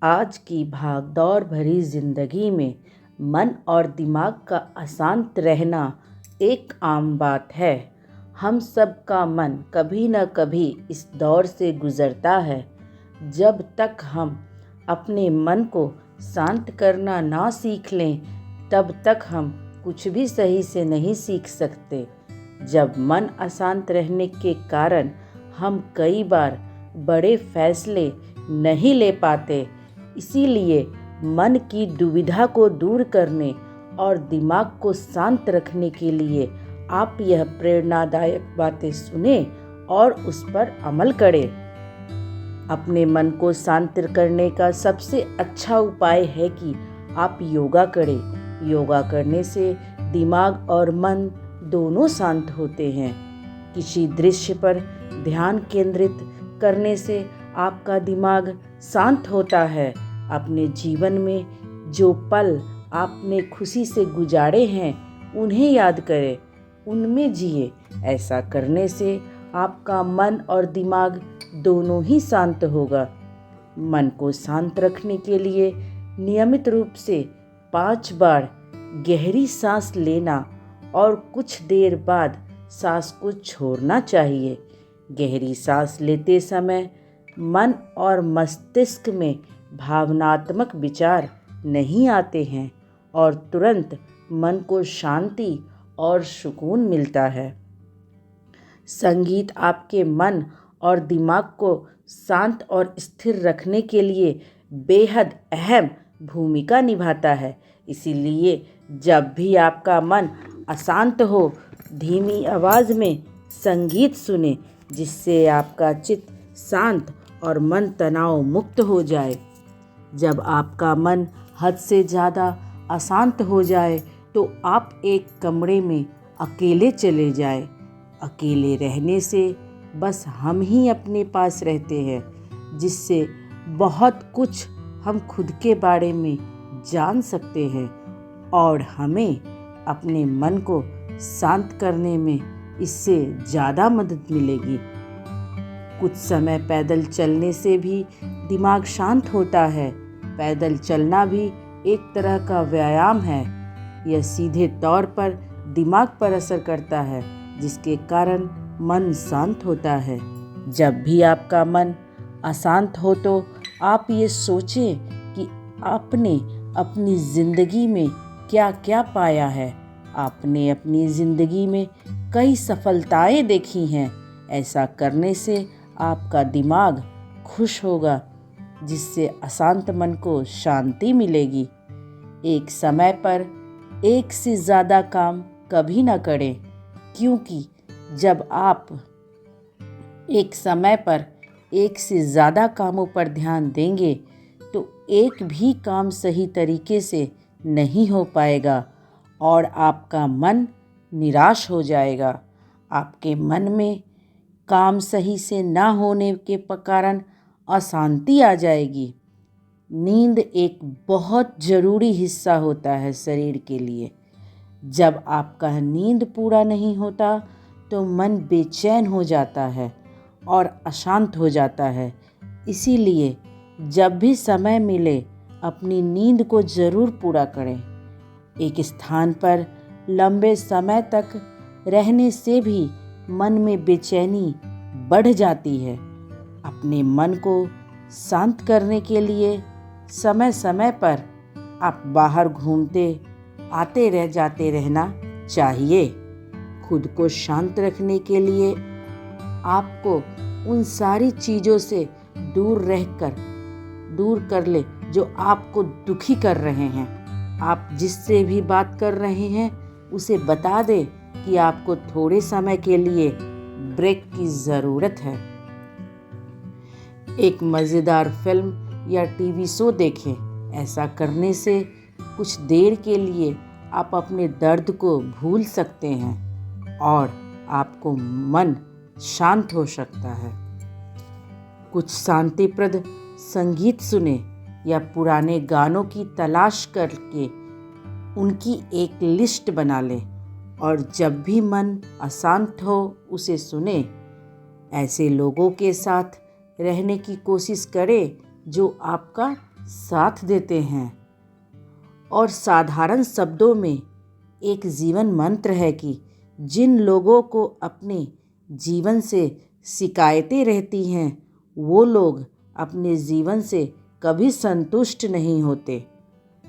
आज की भागदौड़ भरी जिंदगी में मन और दिमाग का अशांत रहना एक आम बात है। हम सब का मन कभी न कभी इस दौर से गुजरता है। जब तक हम अपने मन को शांत करना ना सीख लें, तब तक हम कुछ भी सही से नहीं सीख सकते। जब मन अशांत रहने के कारण हम कई बार बड़े फैसले नहीं ले पाते। इसीलिए मन की दुविधा को दूर करने और दिमाग को शांत रखने के लिए आप यह प्रेरणादायक बातें सुने और उस पर अमल करें। अपने मन को शांत करने का सबसे अच्छा उपाय है कि आप योगा करें। योगा करने से दिमाग और मन दोनों शांत होते हैं। किसी दृश्य पर ध्यान केंद्रित करने से आपका दिमाग शांत होता है। अपने जीवन में जो पल आपने खुशी से गुजारे हैं, उन्हें याद करें, उनमें जिए। ऐसा करने से आपका मन और दिमाग दोनों ही शांत होगा। मन को शांत रखने के लिए नियमित रूप से 5 बार गहरी सांस लेना और कुछ देर बाद सांस को छोड़ना चाहिए। गहरी सांस लेते समय मन और मस्तिष्क में भावनात्मक विचार नहीं आते हैं और तुरंत मन को शांति और सुकून मिलता है। संगीत आपके मन और दिमाग को शांत और स्थिर रखने के लिए बेहद अहम भूमिका निभाता है। इसीलिए जब भी आपका मन अशांत हो, धीमी आवाज़ में संगीत सुने, जिससे आपका चित्त शांत और मन तनाव मुक्त हो जाए। जब आपका मन हद से ज़्यादा अशांत हो जाए तो आप एक कमरे में अकेले चले जाएं। अकेले रहने से बस हम ही अपने पास रहते हैं, जिससे बहुत कुछ हम खुद के बारे में जान सकते हैं और हमें अपने मन को शांत करने में इससे ज़्यादा मदद मिलेगी। कुछ समय पैदल चलने से भी दिमाग शांत होता है। पैदल चलना भी एक तरह का व्यायाम है। यह सीधे तौर पर दिमाग पर असर करता है, जिसके कारण मन शांत होता है। जब भी आपका मन अशांत हो तो आप ये सोचें कि आपने अपनी ज़िंदगी में क्या क्या पाया है। आपने अपनी ज़िंदगी में कई सफलताएं देखी हैं। ऐसा करने से आपका दिमाग खुश होगा, जिससे अशांत मन को शांति मिलेगी। एक समय पर एक से ज़्यादा काम कभी न करें, क्योंकि जब आप एक समय पर एक से ज़्यादा कामों पर ध्यान देंगे तो एक भी काम सही तरीके से नहीं हो पाएगा और आपका मन निराश हो जाएगा। आपके मन में काम सही से ना होने के कारण अशांति आ जाएगी। नींद एक बहुत ज़रूरी हिस्सा होता है शरीर के लिए। जब आपका नींद पूरा नहीं होता तो मन बेचैन हो जाता है और अशांत हो जाता है। इसीलिए जब भी समय मिले अपनी नींद को ज़रूर पूरा करें। एक स्थान पर लंबे समय तक रहने से भी मन में बेचैनी बढ़ जाती है। अपने मन को शांत करने के लिए समय समय पर आप बाहर घूमते आते रह जाते रहना चाहिए। खुद को शांत रखने के लिए आपको उन सारी चीज़ों से दूर कर ले जो आपको दुखी कर रहे हैं। आप जिससे भी बात कर रहे हैं उसे बता दें कि आपको थोड़े समय के लिए ब्रेक की ज़रूरत है। एक मज़ेदार फिल्म या टीवी शो देखें। ऐसा करने से कुछ देर के लिए आप अपने दर्द को भूल सकते हैं और आपको मन शांत हो सकता है। कुछ शांतिप्रद संगीत सुने या पुराने गानों की तलाश करके उनकी एक लिस्ट बना लें और जब भी मन अशांत हो उसे सुने। ऐसे लोगों के साथ रहने की कोशिश करें जो आपका साथ देते हैं। और साधारण शब्दों में एक जीवन मंत्र है कि जिन लोगों को अपने जीवन से शिकायतें रहती हैं वो लोग अपने जीवन से कभी संतुष्ट नहीं होते।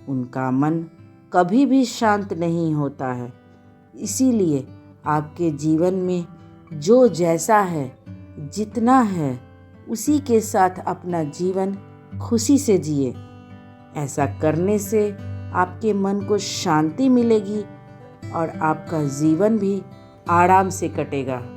उनका मन कभी भी शांत नहीं होता है। इसीलिए आपके जीवन में जो जैसा है, जितना है, उसी के साथ अपना जीवन खुशी से जिए। ऐसा करने से आपके मन को शांति मिलेगी और आपका जीवन भी आराम से कटेगा।